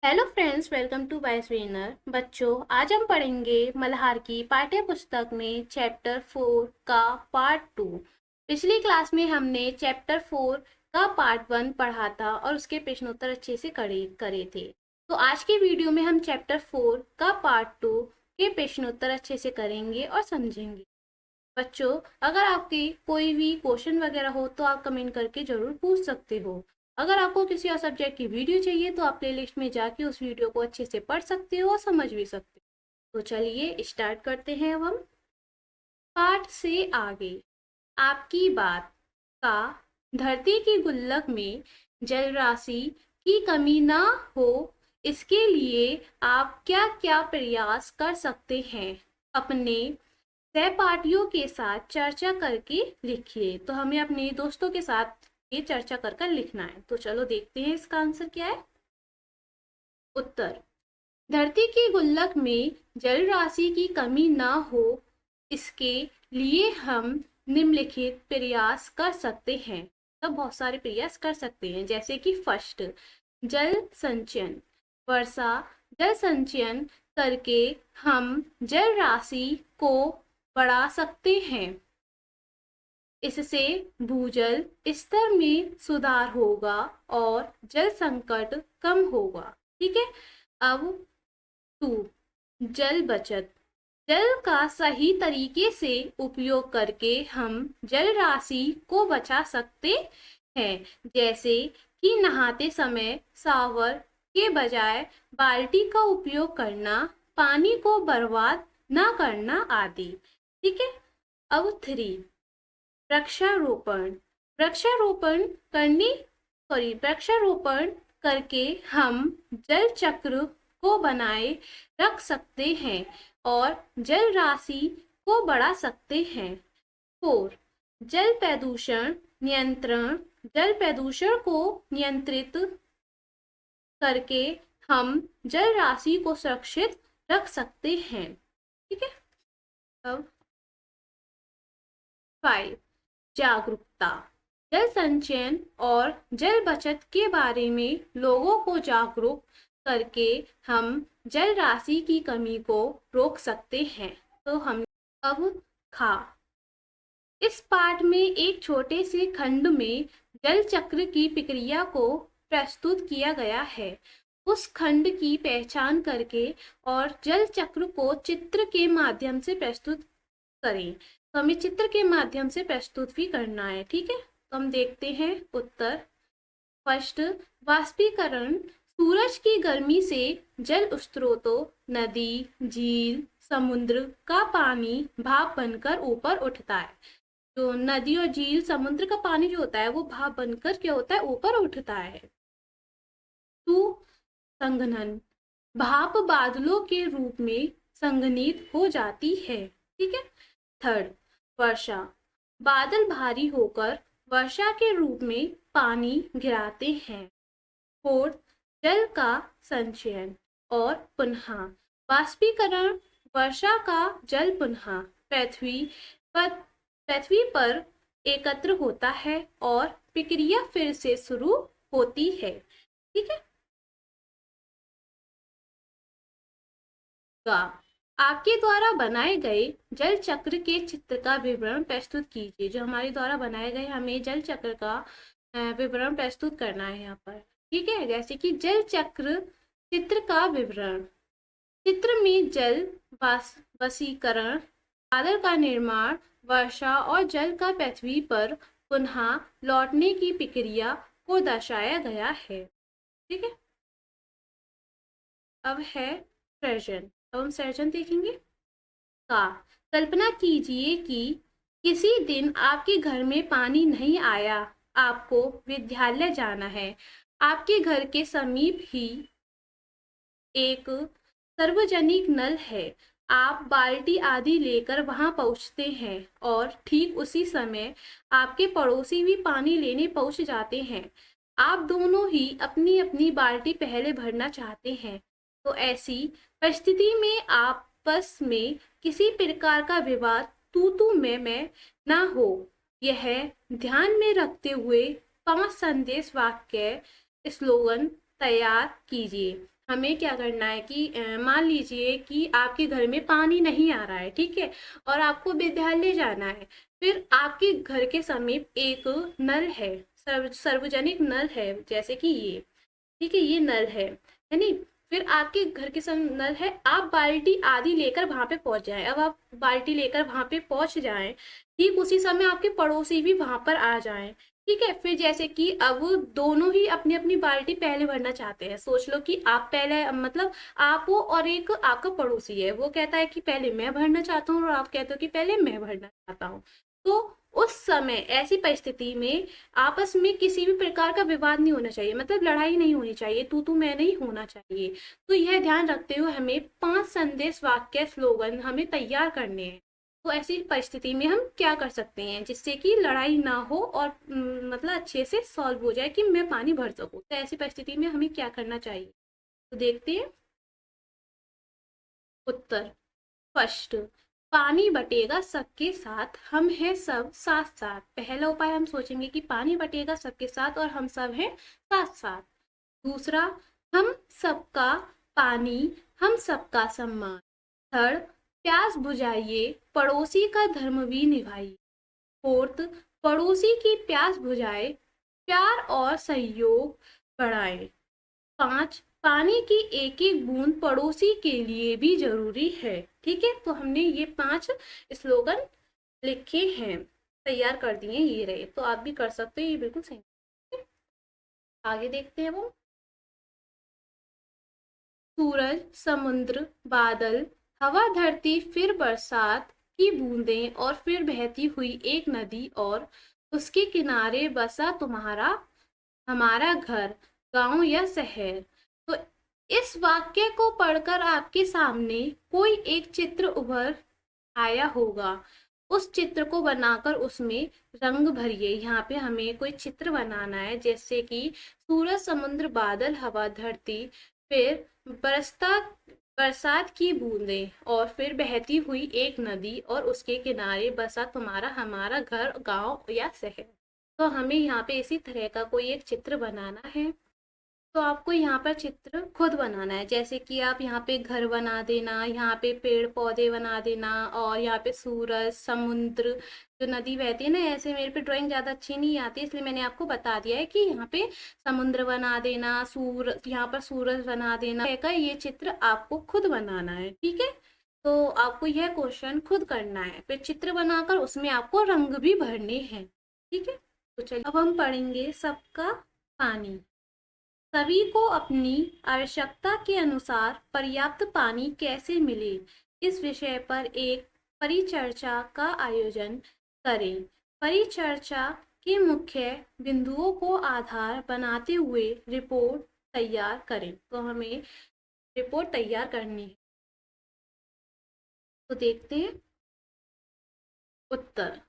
Hello friends, welcome to बाइस winner. बच्चों, आज हम पढ़ेंगे मल्हार की पाठ्य पुस्तक में चैप्टर 4 का पार्ट 2। पिछली क्लास में हमने चैप्टर 4 का पार्ट 1 पढ़ा था और उसके प्रश्नोत्तर अच्छे से करे थे। तो आज की वीडियो में हम चैप्टर 4 का पार्ट 2 के प्रश्नोत्तर अच्छे से करेंगे और समझेंगे। बच्चों, अगर आपके कोई भी क्वेश्चन वगैरह हो तो आप कमेंट करके ज़रूर पूछ सकते हो। अगर आपको किसी और सब्जेक्ट की वीडियो चाहिए तो आप प्लेलिस्ट में जाके उस वीडियो को अच्छे से पढ़ सकते हो और समझ भी सकते हो। तो चलिए स्टार्ट करते हैं। अब हम पाठ से आगे आपकी बात का धरती की गुल्लक में जल राशि की कमी ना हो, इसके लिए आप क्या क्या प्रयास कर सकते हैं, अपने सहपाठियों के साथ चर्चा करके लिखिए। तो हमें अपने दोस्तों के साथ ये चर्चा कर कर लिखना है। तो चलो देखते हैं इसका आंसर क्या है। उत्तर: धरती की गुल्लक में जल राशि की कमी ना हो, इसके लिए हम निम्नलिखित प्रयास कर सकते हैं। तब बहुत सारे प्रयास कर सकते हैं, जैसे कि फर्स्ट, जल संचयन। वर्षा जल संचयन करके हम जल राशि को बढ़ा सकते हैं। इससे भूजल स्तर में सुधार होगा और जल संकट कम होगा। ठीक है। अब 2, जल बचत। जल का सही तरीके से उपयोग करके हम जल राशि को बचा सकते हैं, जैसे कि नहाते समय शावर के बजाय बाल्टी का उपयोग करना, पानी को बर्बाद ना करना आदि। ठीक है। अब 3, वृक्षारोपण। वृक्षारोपण करने वृक्षारोपण करके हम जल चक्र को बनाए रख सकते हैं और जल राशि को बढ़ा सकते हैं। 4, जल प्रदूषण नियंत्रण। जल प्रदूषण को नियंत्रित करके हम जल राशि को सुरक्षित रख सकते हैं। ठीक है। अब 5, जागरूकता। जल संचयन और जल बचत के बारे में लोगों को जागरूक करके हम जल राशि की कमी को रोक सकते हैं। तो हम अब खा इस पाठ में एक छोटे से खंड में जल चक्र की प्रक्रिया को प्रस्तुत किया गया है। उस खंड की पहचान करके और जल चक्र को चित्र के माध्यम से प्रस्तुत करें। तो हमें चित्र के माध्यम से प्रस्तुत भी करना है। ठीक है। तो हम देखते हैं उत्तर। फर्स्ट, वाष्पीकरण। सूरज की गर्मी से जल स्रोतों, नदी, झील, समुद्र का पानी भाप बनकर ऊपर उठता है। जो नदी और झील समुद्र का पानी जो होता है वो भाप बनकर क्या होता है, ऊपर उठता है। 2, संघनन। भाप बादलों के रूप में संघनित हो जाती है। ठीक है। थर्ड, वर्षा। बादल भारी होकर वर्षा के रूप में पानी गिराते हैं। फोर्थ, जल का संचयन और पुनः वाष्पीकरण। वर्षा का जल पुनः पृथ्वी पर पृथ्वी पर एकत्र होता है और प्रक्रिया फिर से शुरू होती है। ठीक है। का आपके द्वारा बनाए गए जल चक्र के चित्र का विवरण प्रस्तुत कीजिए। जो हमारे द्वारा बनाए गए हमें जल चक्र का विवरण प्रस्तुत करना है यहाँ पर। ठीक है। जैसे कि जल चक्र चित्र का विवरण। चित्र में जल वशीकरण, बादल का निर्माण, वर्षा और जल का पृथ्वी पर पुनः लौटने की प्रक्रिया को दर्शाया गया है। ठीक है। अब है सृजन। अब हम सृजन देखेंगे। का कल्पना कीजिए कि किसी दिन आपके घर में पानी नहीं आया, आपको विद्यालय जाना है। आपके घर के समीप ही एक सार्वजनिक नल है। आप बाल्टी आदि लेकर वहां पहुंचते हैं और ठीक उसी समय आपके पड़ोसी भी पानी लेने पहुंच जाते हैं। आप दोनों ही अपनी अपनी बाल्टी पहले भरना चाहते हैं। तो ऐसी परिस्थिति में आपस में किसी प्रकार का विवाद तू तू मैं ना हो, यह ध्यान में रखते हुए 5 संदेश वाक्य स्लोगन तैयार कीजिए। हमें क्या करना है कि मान लीजिए कि आपके घर में पानी नहीं आ रहा है, ठीक है, और आपको विद्यालय जाना है। फिर आपके घर के समीप एक नल है, सार्वजनिक नल है, जैसे कि ये, ठीक है, ये नल है नहीं। फिर आपके घर के सामने नल है, आप बाल्टी आधी लेकर वहां पे पहुंच जाएं। अब आप बाल्टी लेकर वहां पे पहुंच जाएं, ठीक उसी समय आपके पड़ोसी भी वहां पर आ जाएं। ठीक है, फिर जैसे कि अब दोनों ही अपनी अपनी बाल्टी पहले भरना चाहते हैं। सोच लो कि आप पहले, मतलब आप हो और एक आपका पड़ोसी है, वो कहता है कि पहले मैं भरना चाहता हूँ और आप कहते हो कि पहले मैं भरना चाहता हूँ। तो उस समय ऐसी परिस्थिति में आपस में किसी भी प्रकार का विवाद नहीं होना चाहिए, मतलब लड़ाई नहीं होनी चाहिए, तू मैं नहीं होना चाहिए। तो यह ध्यान रखते हुए हमें 5 संदेश वाक्य स्लोगन हमें तैयार करने हैं। तो ऐसी परिस्थिति में हम क्या कर सकते हैं जिससे कि लड़ाई ना हो और मतलब अच्छे से सॉल्व हो जाए कि मैं पानी भर सकूं। तो ऐसी परिस्थिति में हमें क्या करना चाहिए, तो देखते हैं। उत्तर फर्स्ट, पानी बटेगा सबके साथ, हम हैं सब साथ साथ। पहला उपाय हम सोचेंगे कि पानी बटेगा सबके साथ और हम सब हैं साथ साथ। दूसरा, हम सबका पानी, हम सबका सम्मान। थर्ड, प्यास बुझाइए, पड़ोसी का धर्म भी निभाइए। फोर्थ, पड़ोसी की प्यास बुझाए, प्यार और सहयोग बढ़ाए। 5, पानी की एक एक बूंद पड़ोसी के लिए भी जरूरी है। ठीक है, तो हमने ये 5 स्लोगन लिखे हैं, तैयार कर दिए, ये रहे, तो आप भी कर सकते हो, ये बिल्कुल सही है। आगे देखते हैं वो। सूरज, समुद्र, बादल, हवा, धरती, फिर बरसात की बूंदें और फिर बहती हुई एक नदी और उसके किनारे बसा तुम्हारा हमारा घर, गांव या शहर। तो इस वाक्य को पढ़कर आपके सामने कोई एक चित्र उभर आया होगा। उस चित्र को बनाकर उसमें रंग भरिए। यहाँ पे हमें कोई चित्र बनाना है, जैसे कि सूरज, समुद्र, बादल, हवा, धरती, फिर बरसता बरसात की बूंदें और फिर बहती हुई एक नदी और उसके किनारे बसा तुम्हारा हमारा घर, गांव या शहर। तो हमें यहाँ पे इसी तरह का कोई एक चित्र बनाना है। तो आपको यहाँ पर चित्र खुद बनाना है, जैसे कि आप यहाँ पे घर बना देना, यहाँ पे पेड़ पौधे बना देना, और यहाँ पे सूरज, समुद्र, जो नदी बहती है ना, ऐसे मेरे पे ड्राइंग ज़्यादा अच्छी नहीं आती, इसलिए मैंने आपको बता दिया है कि यहाँ पे समुद्र बना देना, यहाँ पर सूरज बना देना। का ये चित्र आपको खुद बनाना है, ठीक है। तो आपको यह क्वेश्चन खुद करना है, फिर चित्र बनाकर उसमें आपको रंग भी भरने हैं, ठीक है। तो चलिए अब हम पढ़ेंगे सबका पानी। सभी को अपनी आवश्यकता के अनुसार पर्याप्त पानी कैसे मिले, इस विषय पर एक परिचर्चा का आयोजन करें। परिचर्चा के मुख्य बिंदुओं को आधार बनाते हुए रिपोर्ट तैयार करें। तो हमें रिपोर्ट तैयार करनी है, तो देखते हैं। उत्तर,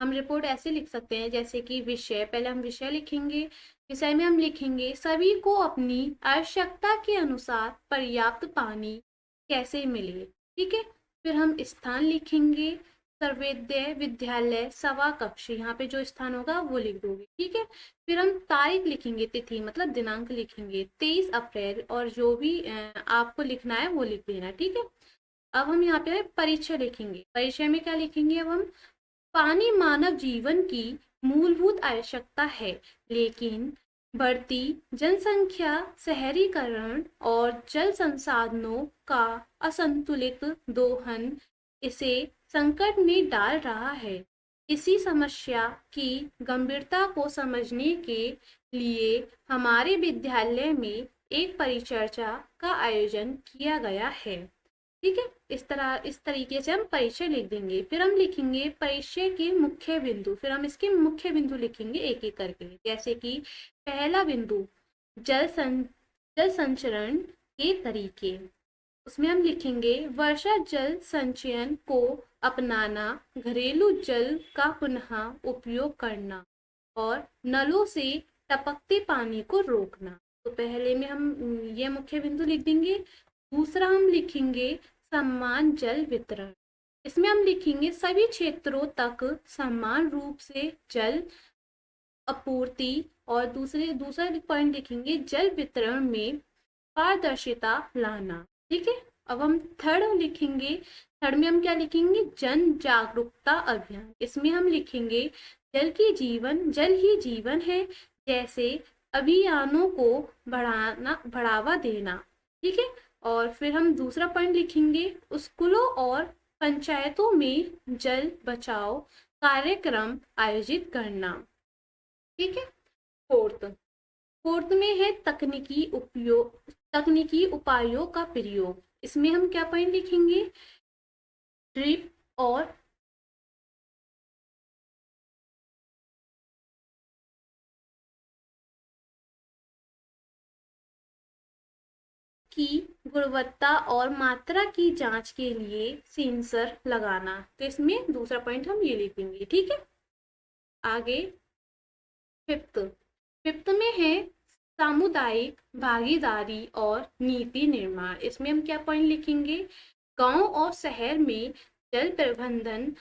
हम रिपोर्ट ऐसे लिख सकते हैं, जैसे कि विषय, पहले हम विषय लिखेंगे। विषय में हम लिखेंगे सभी को अपनी आवश्यकता के अनुसार पर्याप्त पानी कैसे मिले, ठीक है। फिर हम स्थान लिखेंगे, सर्वोदय विद्यालय सवा कक्ष, यहाँ पे जो स्थान होगा वो लिख दोगे, ठीक है। फिर हम तारीख लिखेंगे, तिथि मतलब दिनांक लिखेंगे 23 अप्रैल, और जो भी आपको लिखना है वो लिख देना, ठीक है। अब हम यहाँ पे परिचय लिखेंगे। परिचय में क्या लिखेंगे, अब हम पानी मानव जीवन की मूलभूत आवश्यकता है, लेकिन बढ़ती जनसंख्या, शहरीकरण और जल संसाधनों का असंतुलित दोहन इसे संकट में डाल रहा है। इसी समस्या की गंभीरता को समझने के लिए हमारे विद्यालय में एक परिचर्चा का आयोजन किया गया है, ठीक है। इस तरीके से हम परिचय लिख देंगे। फिर हम लिखेंगे परिचय के मुख्य बिंदु, फिर हम इसके मुख्य बिंदु लिखेंगे एक एक करके, जैसे कि पहला बिंदु जल संचरण के तरीके। उसमें हम लिखेंगे वर्षा जल संचयन को अपनाना, घरेलू जल का पुनः उपयोग करना और नलों से टपकते पानी को रोकना। तो पहले में हम ये मुख्य बिंदु लिख देंगे। दूसरा हम लिखेंगे समान जल वितरण। इसमें हम लिखेंगे सभी क्षेत्रों तक समान रूप से जल आपूर्ति, और दूसरा पॉइंट लिखेंगे जल वितरण में पारदर्शिता लाना। ठीक है, अब हम थर्ड लिखेंगे। थर्ड में हम क्या लिखेंगे? जन जागरूकता अभियान। इसमें हम लिखेंगे जल ही जीवन है जैसे अभियानों को बढ़ावा देना। ठीक है, और फिर हम दूसरा पॉइंट लिखेंगे, स्कूलों और पंचायतों में जल बचाओ कार्यक्रम आयोजित करना। ठीक है, फोर्थ फोर्थ में है तकनीकी उपायों का प्रयोग। इसमें हम क्या पॉइंट लिखेंगे? ड्रिप और की गुणवत्ता और मात्रा की जांच के लिए सेंसर लगाना। तो इसमें दूसरा पॉइंट हम ये लिखेंगे। ठीक है, आगे फिफ्थ फिफ्थ में है सामुदायिक भागीदारी और नीति निर्माण। इसमें हम क्या पॉइंट लिखेंगे? गांव और शहर में जल प्रबंधन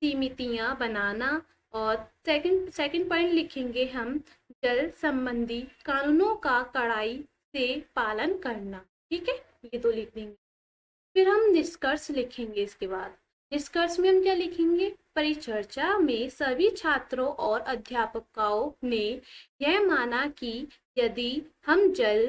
समितियां बनाना। और सेकंड पॉइंट लिखेंगे हम, जल संबंधी कानूनों का कड़ाई से पालन करना। ठीक है, ये तो लिख देंगे। फिर हम निष्कर्ष लिखेंगे। इसके बाद निष्कर्ष में हम क्या लिखेंगे? परिचर्चा में सभी छात्रों और अध्यापकों ने यह माना कि यदि हम जल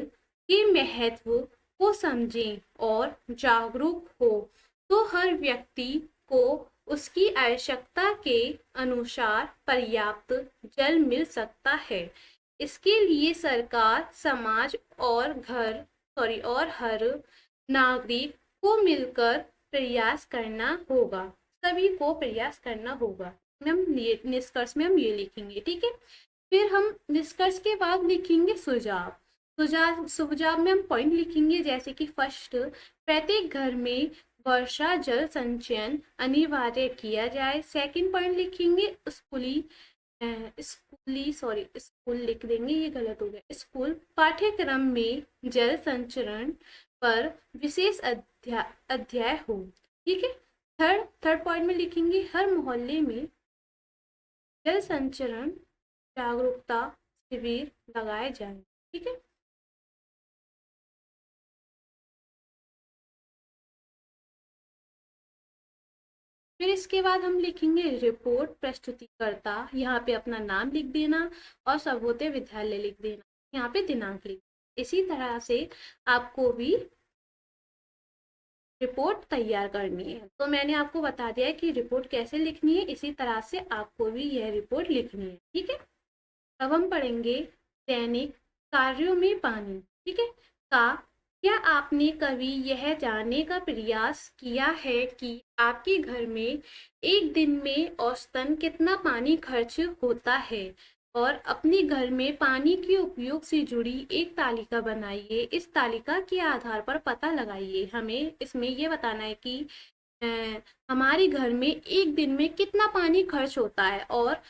के महत्व को समझें और जागरूक हो तो हर व्यक्ति को उसकी आवश्यकता के अनुसार पर्याप्त जल मिल सकता है। इसके लिए सरकार, समाज और हर नागरिक को मिलकर प्रयास करना होगा। सभी को प्रयास करना होगा। हम निष्कर्ष में हम ये लिखेंगे। ठीक है, फिर हम निष्कर्ष के बाद लिखेंगे सुझाव। सुझाव में हम पॉइंट लिखेंगे, जैसे कि फर्स्ट, प्रत्येक घर में वर्षा जल संचयन अनिवार्य किया जाए। सेकंड पॉइंट लिखेंगे, स्कूल लिख देंगे, ये गलत हो गया। स्कूल पाठ्यक्रम में जल संचरण पर विशेष अध्याय हो। ठीक है, थर्ड पॉइंट में लिखेंगे, हर मोहल्ले में जल संचरण जागरूकता शिविर लगाए जाए। ठीक है, फिर इसके बाद हम लिखेंगे रिपोर्ट प्रस्तुतिकर्ता। यहाँ पे अपना नाम लिख देना और सर्वोदय विद्यालय लिख देना, यहाँ पे दिनांक लिख। इसी तरह से आपको भी रिपोर्ट तैयार करनी है। तो मैंने आपको बता दिया है कि रिपोर्ट कैसे लिखनी है, इसी तरह से आपको भी यह रिपोर्ट लिखनी है। ठीक है, अब हम पढ़ेंगे दैनिक कार्यों में पानी। ठीक है, का क्या आपने कभी यह जानने का प्रयास किया है कि आपके घर में एक दिन में औसतन कितना पानी खर्च होता है? और अपने घर में पानी के उपयोग से जुड़ी एक तालिका बनाइए। इस तालिका के आधार पर पता लगाइए। हमें इसमें ये बताना है कि हमारे घर में एक दिन में कितना पानी खर्च होता है, और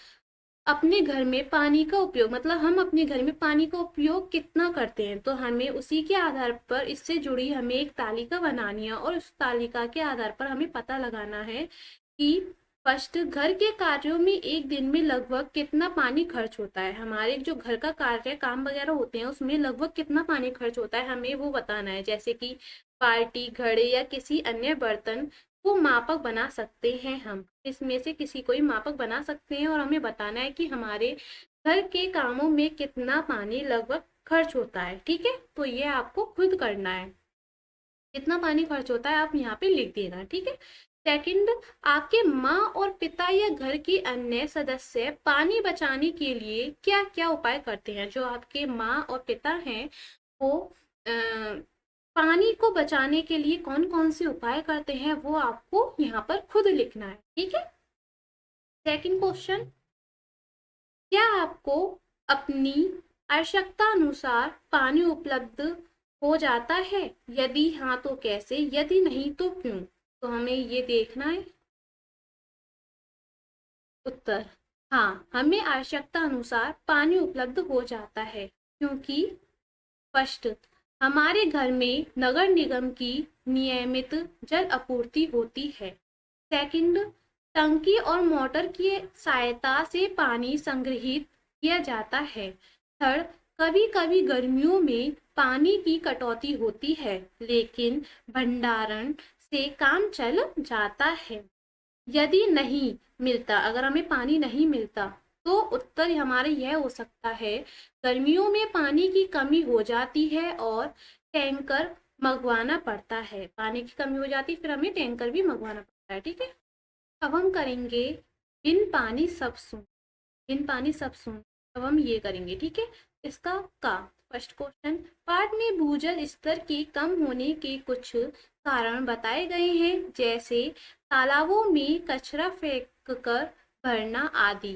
अपने घर में पानी का उपयोग मतलब हम अपने घर में पानी का उपयोग कितना करते हैं। तो हमें उसी के आधार पर इससे जुड़ी हमें एक तालिका बनानी है, और उस तालिका के आधार पर हमें पता लगाना है कि फर्स्ट, घर के कार्यों में एक दिन में लगभग कितना पानी खर्च होता है। हमारे जो घर का कार्य काम वगैरह होते हैं उसमें लगभग कितना पानी खर्च होता है, हमें वो बताना है। जैसे कि बाल्टी, घड़े या किसी अन्य बर्तन को मापक बना सकते हैं। हम इसमें से किसी को ही मापक बना सकते हैं, और हमें बताना है कि हमारे घर के कामों में कितना पानी लगभग खर्च होता है। ठीक है, तो ये आपको खुद करना है। कितना पानी खर्च होता है आप यहाँ पे लिख देना। ठीक है, सेकंड, आपके माँ और पिता या घर के अन्य सदस्य पानी बचाने के लिए क्या क्या उपाय करते हैं? जो आपके माँ और पिता हैं वो पानी को बचाने के लिए कौन कौन से उपाय करते हैं, वो आपको यहाँ पर खुद लिखना है। ठीक है, सेकंड क्वेश्चन, क्या आपको अपनी आवश्यकता अनुसार पानी उपलब्ध हो जाता है? यदि हाँ तो कैसे, यदि नहीं तो क्यों? तो हमें ये देखना है। उत्तर, हाँ, हमें आवश्यकता अनुसार पानी उपलब्ध हो जाता है, क्योंकि फर्स्ट, हमारे घर में नगर निगम की नियमित जल आपूर्ति होती है। सेकंड, टंकी और मोटर की सहायता से पानी संग्रहित किया जाता है। थर्ड, कभी कभी गर्मियों में पानी की कटौती होती है, लेकिन भंडारण से काम चल जाता है। यदि नहीं मिलता, अगर हमें पानी नहीं मिलता, तो उत्तर हमारा यह हो सकता है, गर्मियों में पानी की कमी हो जाती है और टैंकर मंगवाना पड़ता है। पानी की कमी हो जाती है, फिर हमें टैंकर भी मंगवाना पड़ता है। ठीक है, अब हम करेंगे बिन पानी सब सून। बिन पानी सब सून, अब हम ये करेंगे। ठीक है, इसका का फर्स्ट क्वेश्चन, पाठ में भूजल स्तर के कम होने के कुछ कारण बताए गए हैं, जैसे तालाबों में कचरा फेंक कर भरना आदि।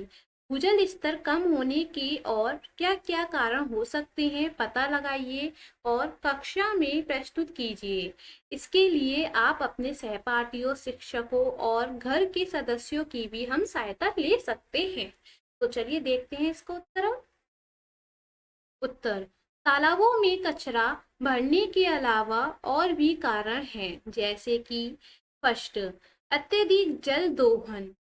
भूजल स्तर कम होने के और क्या क्या कारण हो सकते हैं, पता लगाइए और कक्षा में प्रस्तुत कीजिए। इसके लिए आप अपने सहपाठियों, शिक्षकों और घर के सदस्यों की भी हम सहायता ले सकते हैं। तो चलिए देखते हैं इसका उत्तर। उत्तर, तालाबों में कचरा भरने के अलावा और भी कारण हैं, जैसे कि फर्स्ट, अत्यधिक जल दोहन,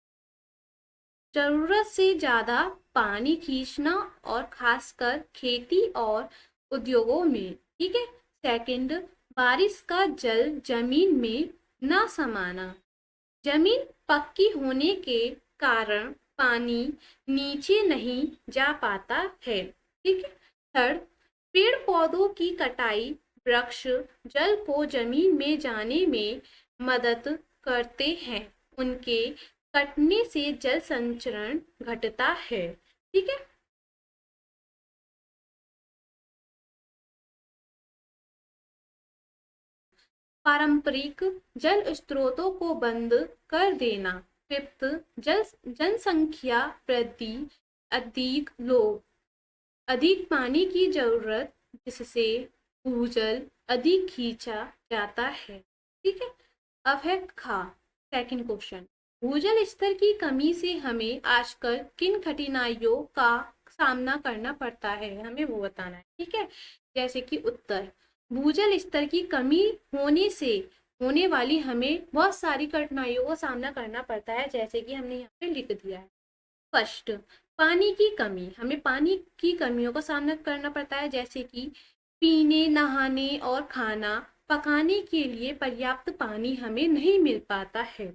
जरूरत से ज्यादा पानी खींचना और खासकर खेती और उद्योगों में। ठीक है, सेकंड, बारिश का जल जमीन में न समाना, जमीन पक्की होने के कारण पानी नीचे नहीं जा पाता है। ठीक है, थर्ड, पेड़ पौधों की कटाई, वृक्ष जल को जमीन में जाने में मदद करते हैं, उनके कटने से जल संचरण घटता है। ठीक है, पारंपरिक जल स्रोतों को बंद कर देना। फिफ्थ, जल जनसंख्या वृद्धि, अधिक लोग, अधिक पानी की जरूरत, जिससे भूजल अधिक खींचा जाता है। ठीक है, अब है खा सेकंड क्वेश्चन, भूजल स्तर की कमी से हमें आजकल किन कठिनाइयों का सामना करना पड़ता है, हमें वो बताना है। ठीक है, जैसे कि उत्तर, भूजल स्तर की कमी होने से होने वाली हमें बहुत सारी कठिनाइयों का सामना करना पड़ता है, जैसे कि हमने यहाँ पे लिख दिया है। फर्स्ट, पानी की कमी, हमें पानी की कमियों का सामना करना पड़ता है, जैसे कि पीने, नहाने और खाना पकाने के लिए पर्याप्त पानी हमें नहीं मिल पाता है।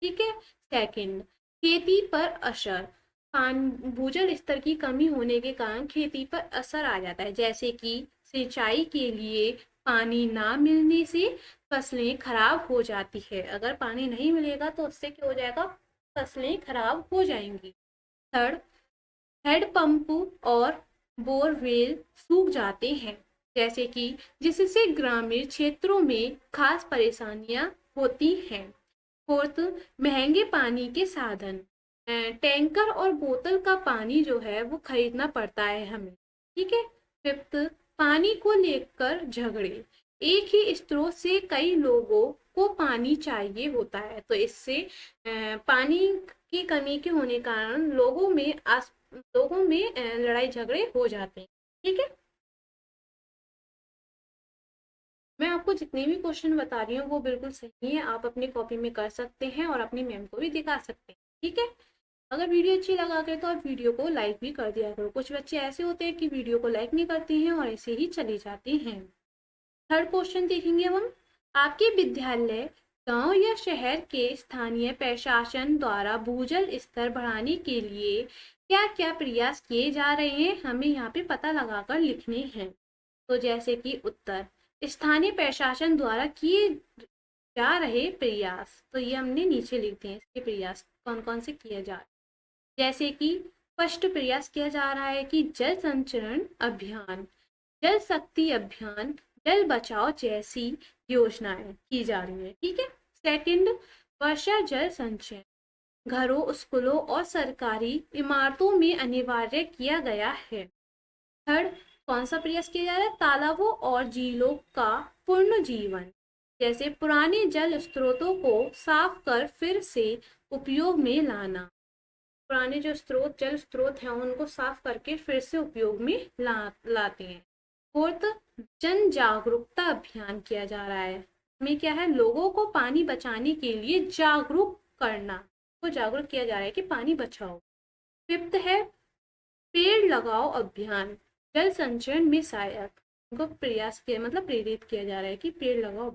ठीक है, सेकंड, खेती पर असर, भूजल स्तर की कमी होने के कारण खेती पर असर आ जाता है, जैसे कि सिंचाई के लिए पानी ना मिलने से फसलें खराब हो जाती है। अगर पानी नहीं मिलेगा तो उससे क्या हो जाएगा, फसलें खराब हो जाएंगी। थर्ड, हैंडपंप और बोरवेल सूख जाते हैं, जैसे कि जिससे ग्रामीण क्षेत्रों में खास परेशानियां होती हैं। फोर्थ, महंगे पानी के साधन, टैंकर और बोतल का पानी जो है वो खरीदना पड़ता है हमें। ठीक है, फिफ्थ, पानी को लेकर झगड़े, एक ही स्रोत से कई लोगों को पानी चाहिए होता है, तो इससे पानी की कमी के होने कारण लोगों में लड़ाई झगड़े हो जाते हैं। ठीक है, मैं आपको जितने भी क्वेश्चन बता रही हूँ वो बिल्कुल सही है, आप अपनी कॉपी में कर सकते हैं और अपनी मैम को भी दिखा सकते हैं। ठीक है, अगर वीडियो अच्छी लगा के तो आप वीडियो को लाइक भी कर दिया करो। कुछ बच्चे ऐसे होते हैं कि वीडियो को लाइक नहीं करते हैं और ऐसे ही चले जाते हैं। थर्ड क्वेश्चन देखेंगे हम, आपके विद्यालय, गांव या शहर के स्थानीय प्रशासन द्वारा भूजल स्तर बढ़ाने के लिए क्या क्या प्रयास किए जा रहे हैं, हमें यहाँ पे पता लगाकर लिखने हैं। तो जैसे कि उत्तर, स्थानीय प्रशासन द्वारा किए जा रहे प्रयास, तो ये हमने नीचे लिख दिए इसके प्रयास कौन कौन से किए जा रहे, जैसे कि फर्स्ट प्रयास किया जा रहा है कि जल संचरण अभियान, जल शक्ति अभियान, जल बचाओ जैसी योजनाएं की जा रही है। ठीक है, सेकंड, वर्षा जल संचयन, घरों, स्कूलों और सरकारी इमारतों में अनिवार्य किया गया है। थर्ड, कौन सा प्रयास किया जा रहा है, तालाबों और झीलों का पुनर्जीवन, जैसे पुराने जल स्रोतों को साफ कर फिर से उपयोग में लाना, पुराने जो जल स्रोत हैं उनको साफ करके फिर से उपयोग में लाते हैं। फोर्थ, जन जागरूकता अभियान किया जा रहा है, में क्या है, लोगों को पानी बचाने के लिए जागरूक करना, को जागरूक किया जा रहा है कि पानी बचाओ। फिफ्थ है पेड़ लगाओ अभियान, जल संचयन में सहायक, उनको प्रयास किया, मतलब प्रेरित किया जा रहा है कि पेड़ लगाओ।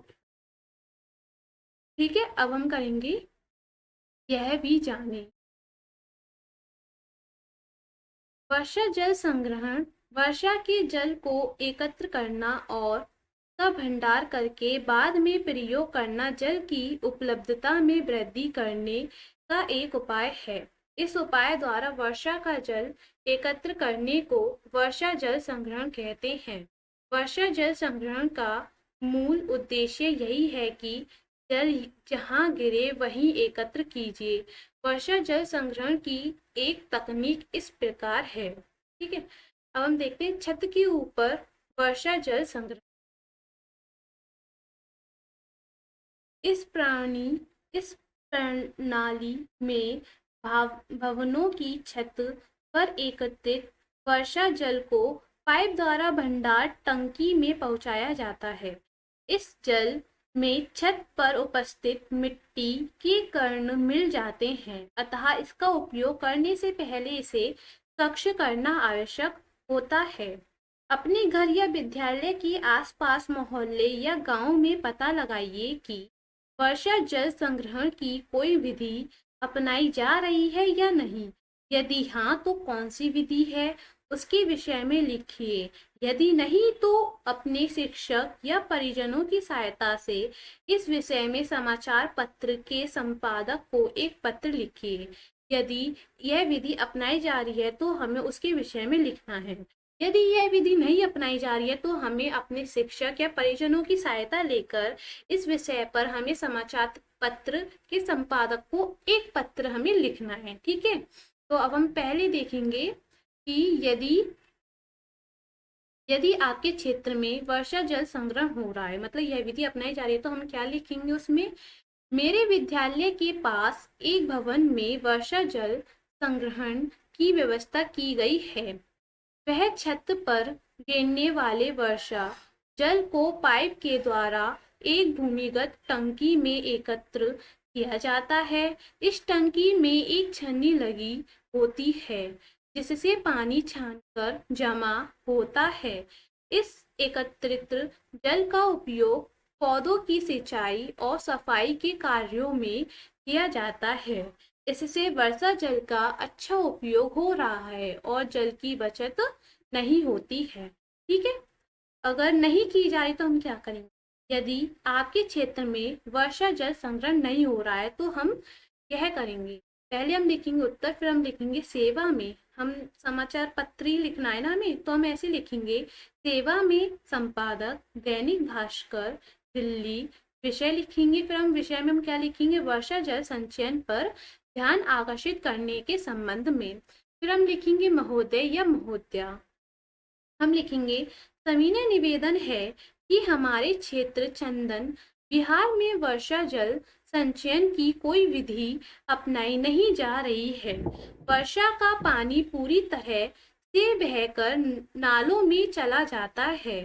ठीक है, अब हम करेंगे यह भी जाने। वर्षा जल संग्रहण, वर्षा के जल को एकत्र करना और का भंडार करके बाद में प्रयोग करना जल की उपलब्धता में वृद्धि करने का एक उपाय है। इस उपाय द्वारा वर्षा का जल एकत्र करने को वर्षा जल संग्रहण कहते हैं। वर्षा जल संग्रहण का मूल उद्देश्य यही है कि जल जहाँ गिरे वहीं एकत्र कीजिए। वर्षा जल संग्रहण की एक तकनीक इस प्रकार है। ठीक है, अब हम देखते हैं छत के ऊपर वर्षा जल संग्रहण। इस प्रणाली में भवनों की छत पर एकत्रित वर्षा जल को पाइप द्वारा भंडार टंकी में पहुंचाया जाता है। इस जल में छत पर उपस्थित मिट्टी के कण मिल जाते हैं, अतः इसका उपयोग करने से पहले इसे स्वच्छ करना आवश्यक होता है। अपने घर या विद्यालय के आसपास मोहल्ले या गांव में पता लगाइए कि वर्षा जल संग्रहण की कोई विधि अपनाई जा रही है या नहीं। यदि हाँ, तो कौन सी विधि है उसके विषय में लिखिए। यदि नहीं, तो अपने शिक्षक या परिजनों की सहायता से इस विषय में समाचार पत्र के संपादक को एक पत्र लिखिए। यदि यह विधि अपनाई जा रही है तो हमें उसके विषय में लिखना है। यदि यह विधि नहीं अपनाई जा रही है तो हमें अपने शिक्षक या परिजनों की सहायता लेकर इस विषय पर हमें समाचार पत्र के संपादक को एक पत्र हमें लिखना है। ठीक है, तो अब हम पहले देखेंगे कि यदि आपके क्षेत्र में वर्षा जल संग्रहण हो रहा है, मतलब यह विधि अपनाई जा रही है, तो हम क्या लिखेंगे उसमें। मेरे विद्यालय के पास एक भवन में वर्षा जल संग्रहण की व्यवस्था की गई है। वह छत पर गिरने वाले वर्षा जल को पाइप के द्वारा एक भूमिगत टंकी में एकत्र किया जाता है। इस टंकी में एक छन्नी लगी होती है जिससे पानी छानकर जमा होता है। इस एकत्रित जल का उपयोग पौधों की सिंचाई और सफाई के कार्यों में किया जाता है। इससे वर्षा जल का अच्छा उपयोग हो रहा है और जल की बचत नहीं होती है। ठीक है, अगर नहीं की जाए तो हम क्या करेंगे। यदि आपके क्षेत्र में वर्षा जल संग्रहण नहीं हो रहा है तो हम यह करेंगे, पहले हम लिखेंगे उत्तर, फिर हम लिखेंगे सेवा में। हम समाचार पत्र ही लिखना है ना हमें, तो हम ऐसे लिखेंगे सेवा में संपादक दैनिक भास्कर दिल्ली। विषय लिखेंगे, फिर हम विषय में हम क्या लिखेंगे, वर्षा जल संचयन पर ध्यान आकर्षित करने के संबंध में। फिर हम लिखेंगे महोदय या महोदया। हम लिखेंगे सविनय निवेदन है कि हमारे क्षेत्र चंदन बिहार में वर्षा जल संचयन की कोई विधि अपनाई नहीं जा रही है। वर्षा का पानी पूरी तरह से बहकर नालों में चला जाता है,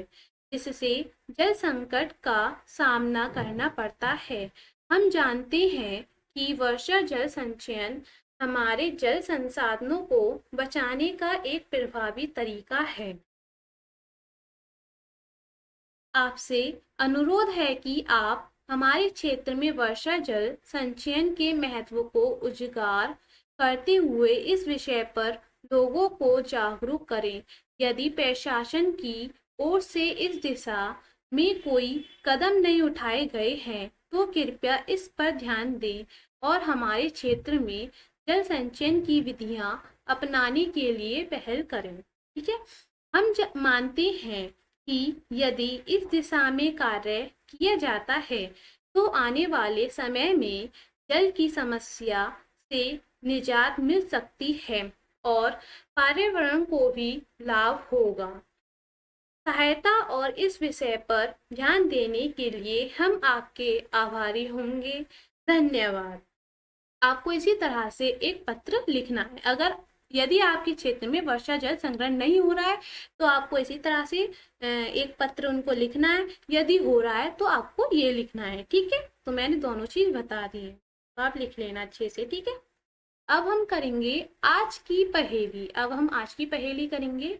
जिससे जल संकट का सामना करना पड़ता है। हम जानते हैं कि वर्षा जल संचयन हमारे जल संसाधनों को बचाने का एक प्रभावी तरीका है। आपसे अनुरोध है कि आप हमारे क्षेत्र में वर्षा जल संचयन के महत्व को उजागर करते हुए इस विषय पर लोगों को जागरूक करें। यदि प्रशासन की ओर से इस दिशा में कोई कदम नहीं उठाए गए हैं तो कृपया इस पर ध्यान दें और हमारे क्षेत्र में जल संचयन की विधियां अपनाने के लिए पहल करें। ठीक है, हम मानते हैं कि यदि इस दिशा में कार्य किया जाता है तो आने वाले समय में जल की समस्या से निजात मिल सकती है और पर्यावरण को भी लाभ होगा। सहायता और इस विषय पर ध्यान देने के लिए हम आपके आभारी होंगे। धन्यवाद। आपको इसी तरह से एक पत्र लिखना है। अगर यदि आपके क्षेत्र में वर्षा जल संग्रहण नहीं हो रहा है तो आपको इसी तरह से एक पत्र उनको लिखना है। यदि हो रहा है तो आपको ये लिखना है। ठीक है, तो मैंने दोनों चीज बता दी है, तो आप लिख लेना अच्छे से। ठीक है, अब हम करेंगे आज की पहेली। अब हम आज की पहेली करेंगे।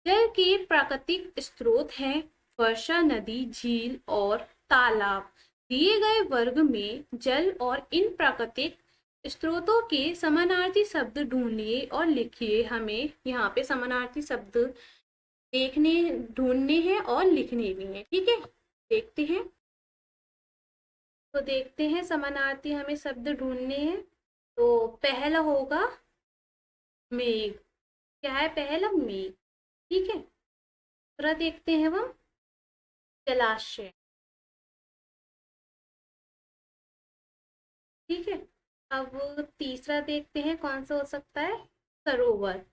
जल के प्राकृतिक स्रोत हैं वर्षा, नदी, झील और तालाब। दिए गए वर्ग में जल और इन प्राकृतिक स्रोतों के समानार्थी शब्द ढूंढिए और लिखिए। हमें यहाँ पे समानार्थी शब्द देखने ढूंढने हैं और लिखने भी हैं, ठीक है। देखते हैं, तो देखते हैं समानार्थी हमें शब्द ढूंढने हैं। तो पहला होगा मेघ। क्या है पहला? मेघ, ठीक है। दूसरा देखते हैं हम, जलाशय, ठीक है। अब तीसरा देखते हैं कौन सा हो सकता है, सरोवर,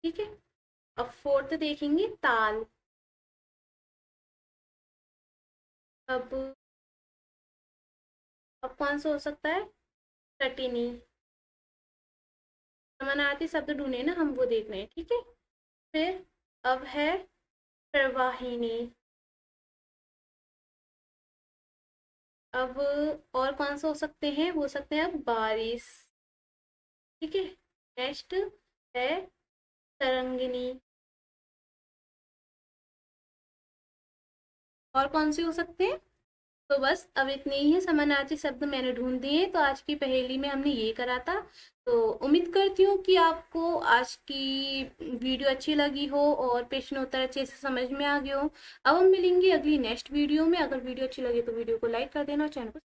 ठीक है। अब फोर्थ देखेंगे, ताल। अब कौन सा हो सकता है, तटिनी। समानार्थी शब्द ढूंढे ना हम, वो देख रहे हैं, ठीक है। फिर अब है प्रवाहिनी। अब और कौन सा हो सकते हैं, हो सकते हैं अब बारिश, ठीक है। नेक्स्ट है तरंगिनी। और कौन से हो सकते हैं? तो बस अब इतने ही है समानार्थी शब्द मैंने ढूंढ दिए। तो आज की पहेली में हमने ये करा था। तो उम्मीद करती हूँ कि आपको आज की वीडियो अच्छी लगी हो और प्रश्न उत्तर अच्छे से समझ में आ गए हो। अब हम मिलेंगे अगली नेक्स्ट वीडियो में। अगर वीडियो अच्छी लगे तो वीडियो को लाइक कर देना और चैनल को